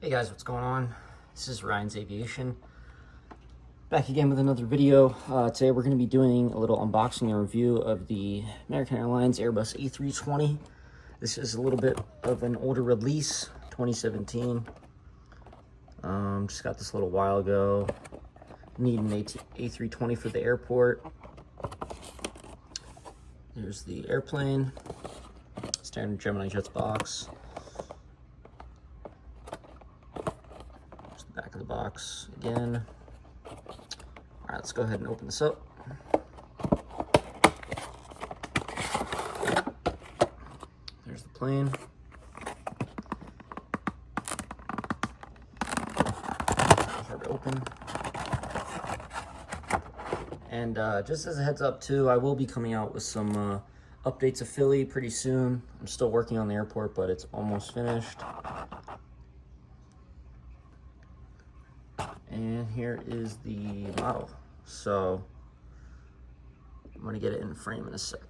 Hey guys, what's going on? This is Ryan's Aviation. Back again with another video. Today we're going to be doing a little unboxing and review of the American Airlines Airbus A320. This is a little bit of an older release, 2017. Just got this a little while ago. Need an A320 for the airport. There's the airplane. Standard GeminiJets box. There's the back of the box again. All right, let's go ahead and open this up. There's the plane. Hard to open. And just as a heads up too, I will be coming out with some updates of Philly pretty soon. I'm still working on the airport, but it's almost finished. And here is the model. So I'm gonna get it in frame in a sec.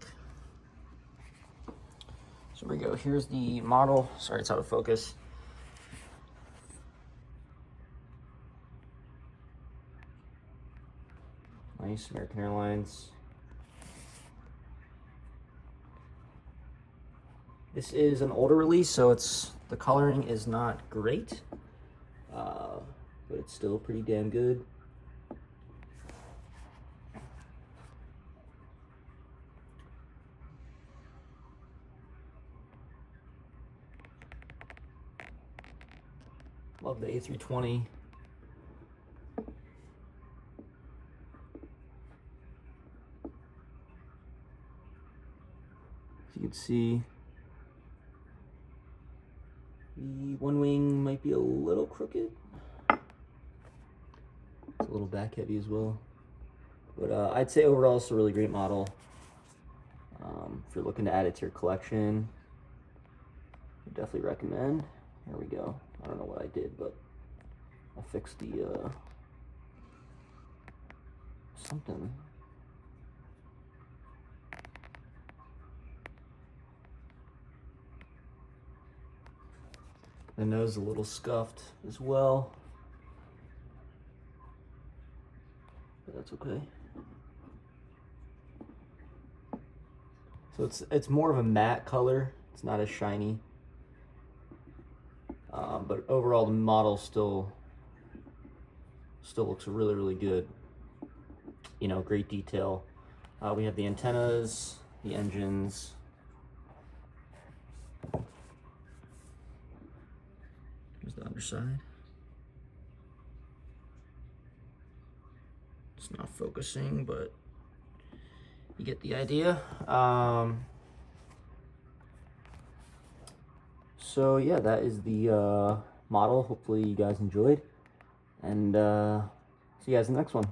So here we go. Here's the model. Sorry, it's out of focus. Nice, American Airlines. This is an older release, so the coloring is not great, but it's still pretty damn good. Love the A320. As you can see, the one wing might be a little crooked. It's a little back heavy as well. But I'd say overall it's a really great model. If you're looking to add it to your collection, I definitely recommend. Here we go. I don't know what I did, but I fixed the something. The nose a little scuffed as well, but that's okay. So it's more of a matte color. It's not as shiny, but overall the model still looks really good. You know, great detail. We have the antennas, the engines. Here's the underside. It's not focusing, but you get the idea. So yeah, that is the model. Hopefully you guys enjoyed, and see you guys in the next one.